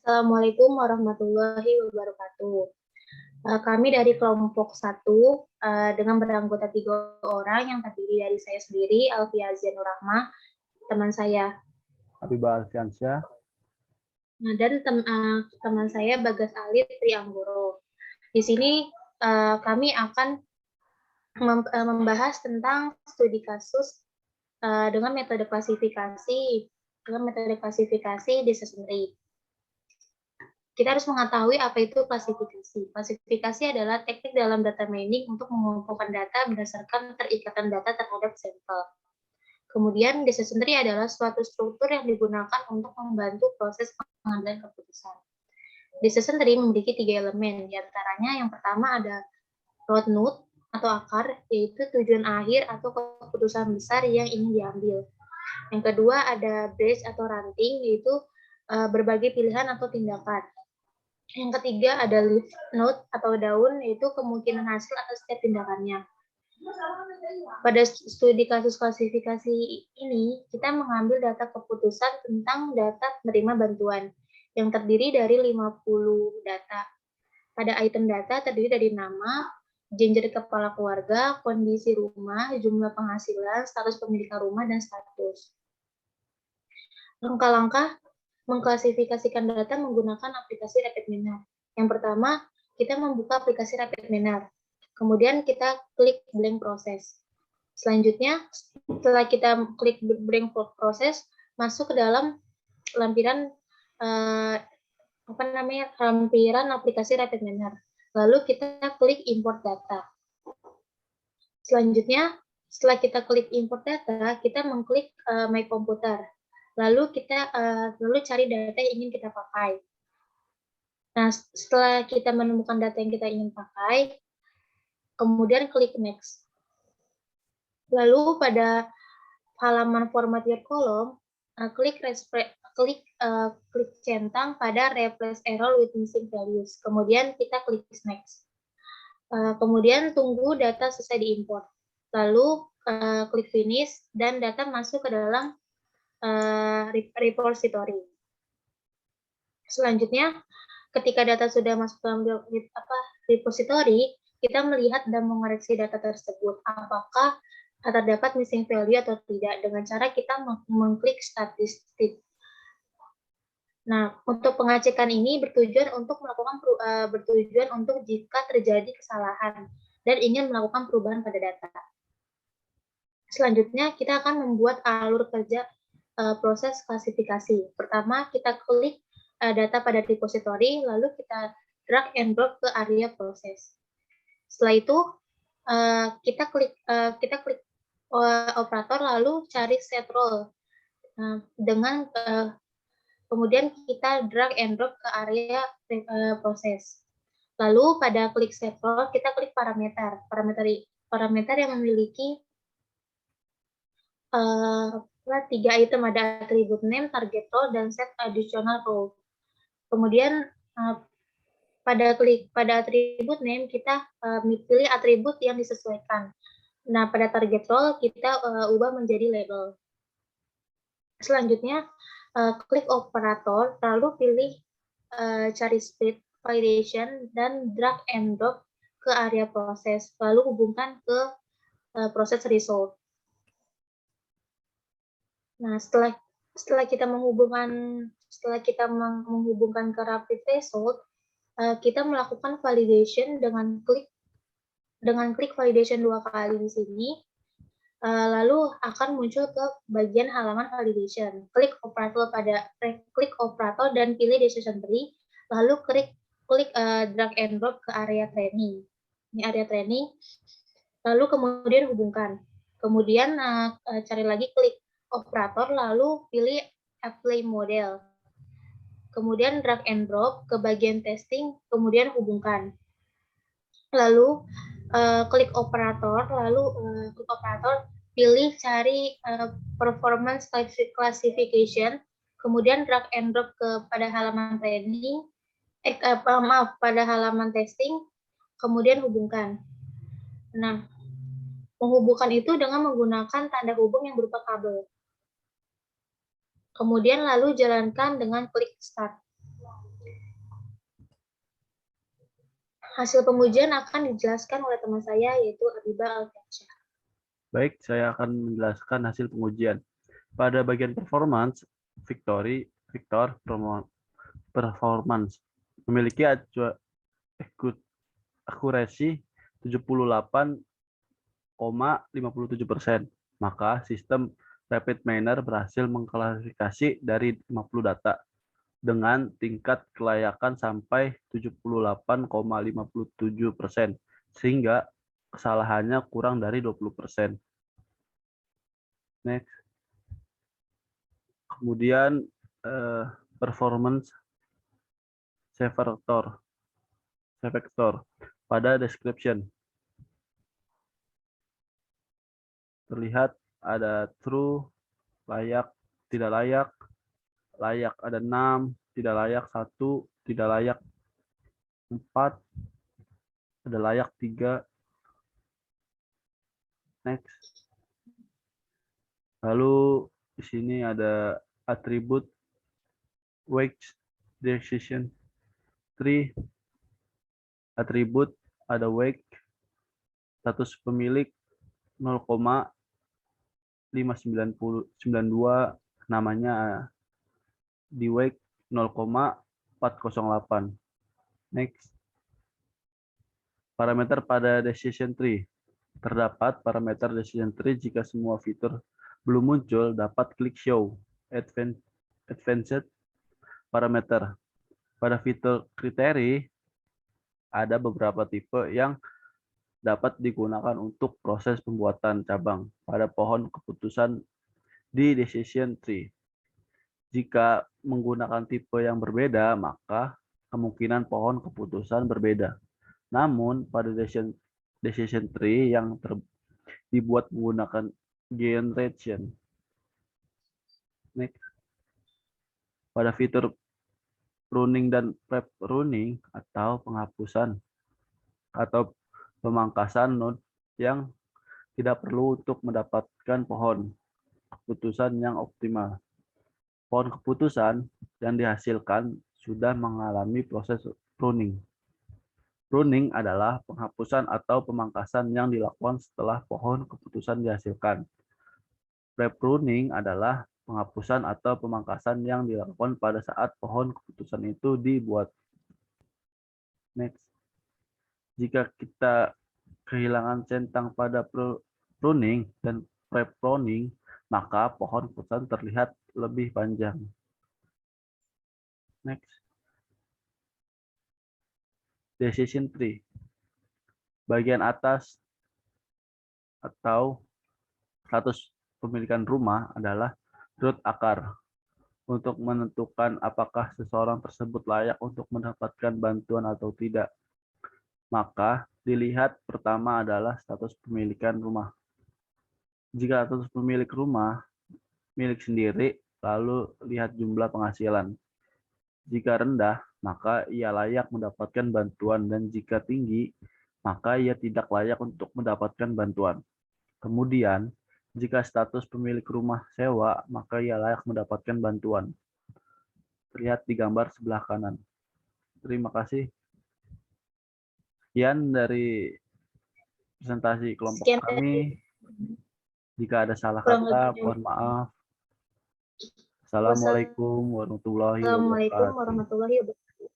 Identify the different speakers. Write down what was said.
Speaker 1: Assalamualaikum warahmatullahi wabarakatuh. Kami dari kelompok 1 dengan beranggota 3 orang yang terdiri dari saya sendiri, Alfia Zainur Rahmah, teman saya,
Speaker 2: Habibah Alfiansyah,
Speaker 1: dan teman saya Bagas Ali Trianggoro. Di sini kami akan membahas tentang studi kasus dengan metode klasifikasi decision tree. Kita harus mengetahui apa itu klasifikasi. Klasifikasi adalah teknik dalam data mining untuk mengumpulkan data berdasarkan terikatan data terhadap sampel. Kemudian, decision tree adalah suatu struktur yang digunakan untuk membantu proses pengambilan keputusan. Decision tree memiliki 3 elemen, diantaranya yang pertama ada root node atau akar, yaitu tujuan akhir atau keputusan besar yang ingin diambil. Yang kedua ada branch atau ranting, yaitu berbagai pilihan atau tindakan. Yang ketiga ada leaf node atau daun, yaitu kemungkinan hasil atas setiap tindakannya. Pada studi kasus klasifikasi ini, kita mengambil data keputusan tentang data penerima bantuan yang terdiri dari 50 data. Pada item data terdiri dari nama, gender kepala keluarga, kondisi rumah, jumlah penghasilan, status pemilikan rumah, dan status. Langkah-langkah mengklasifikasikan data menggunakan aplikasi RapidMiner. Yang pertama, kita membuka aplikasi RapidMiner. Kemudian kita klik blank proses. Selanjutnya, setelah kita klik blank proses, masuk ke dalam lampiran lampiran aplikasi RapidMiner. Lalu kita klik import data. Selanjutnya, setelah kita klik import data, kita mengklik my computer. Lalu kita cari data yang ingin kita pakai. Nah, setelah kita menemukan data yang kita ingin pakai, kemudian klik next. Lalu pada halaman format your column, klik centang pada replace error with missing values. Kemudian kita klik next. Kemudian tunggu data selesai diimport. Lalu klik finish dan data masuk ke dalam repository. Selanjutnya, ketika data sudah masuk ke dalam repository, kita melihat dan mengoreksi data tersebut. Apakah terdapat missing value atau tidak dengan cara kita mengklik statistik. Nah, untuk pengecekan ini bertujuan untuk jika terjadi kesalahan dan ingin melakukan perubahan pada data. Selanjutnya, kita akan membuat alur kerja proses klasifikasi. Pertama, kita klik data pada repository, lalu kita drag and drop ke area proses. Setelah itu, kita klik operator, lalu cari set role. Kemudian kita drag and drop ke area proses. Lalu pada klik set role, kita klik parameter yang memiliki 3 item, ada attribute name, target role, dan set additional role. Kemudian pada attribute name kita pilih atribut yang disesuaikan. Nah, pada target role kita ubah menjadi label. Selanjutnya klik operator, lalu pilih cari split validation dan drag and drop ke area proses, lalu hubungkan ke proses result. Nah, setelah kita menghubungkan ke rapid result, kita melakukan validation dengan klik validation 2 kali di sini, lalu akan muncul ke bagian halaman validation. Klik operator dan pilih decision tree, lalu klik drag and drop ke area training. Ini area training, lalu kemudian hubungkan. Kemudian cari lagi klik operator, lalu pilih apply model. Kemudian drag and drop ke bagian testing, kemudian hubungkan. Lalu klik operator, pilih cari performance classification, kemudian drag and drop pada halaman training, pada halaman testing, kemudian hubungkan. Nah, menghubungkan itu dengan menggunakan tanda hubung yang berupa kabel. Kemudian lalu jalankan dengan klik start. Hasil pengujian akan dijelaskan oleh teman saya, yaitu Abiba Alfiansyah.
Speaker 2: Baik, saya akan menjelaskan hasil pengujian. Pada bagian performance, Victor Performance memiliki akurasi 78,57%. Maka sistem Rapid Miner berhasil mengklasifikasi dari 50 data dengan tingkat kelayakan sampai 78,57%, sehingga kesalahannya kurang dari 20%. Next. Kemudian performance Cvector pada description terlihat ada true, layak, tidak layak, layak ada 6, tidak layak 1, tidak layak 4, ada layak 3. Next. Lalu di sini ada atribut weight decision tree. Atribut ada weight, status pemilik 0,592, namanya di weight 0,408. Next. Parameter pada decision tree. Terdapat parameter decision tree jika semua fitur belum muncul, dapat klik show advanced parameter. Pada fitur kriteria, ada beberapa tipe yang dapat digunakan untuk proses pembuatan cabang pada pohon keputusan di decision tree. Jika menggunakan tipe yang berbeda, maka kemungkinan pohon keputusan berbeda. Namun, pada decision tree yang dibuat menggunakan generation. Next. Pada fitur pruning dan prep pruning atau penghapusan atau pemangkasan node yang tidak perlu untuk mendapatkan pohon keputusan yang optimal. Pohon keputusan yang dihasilkan sudah mengalami proses pruning. Pruning adalah penghapusan atau pemangkasan yang dilakukan setelah pohon keputusan dihasilkan. Prep pruning adalah penghapusan atau pemangkasan yang dilakukan pada saat pohon keputusan itu dibuat. Next. Jika kita kehilangan centang pada pruning dan prep pruning, maka pohon keputusan terlihat lebih panjang. Next. Decision tree. Bagian atas atau status pemilikan rumah adalah root akar. Untuk menentukan apakah seseorang tersebut layak untuk mendapatkan bantuan atau tidak, maka dilihat pertama adalah status pemilikan rumah. Jika status pemilik rumah milik sendiri, lalu lihat jumlah penghasilan. Jika rendah, maka ia layak mendapatkan bantuan, dan jika tinggi, maka ia tidak layak untuk mendapatkan bantuan. Kemudian, jika status pemilik rumah sewa, maka ia layak mendapatkan bantuan. Terlihat di gambar sebelah kanan. Terima kasih. Sekian dari presentasi kelompok kami. Jika ada salah kata, mohon maaf. Assalamualaikum warahmatullahi wabarakatuh.
Speaker 1: Assalamualaikum warahmatullahi wabarakatuh.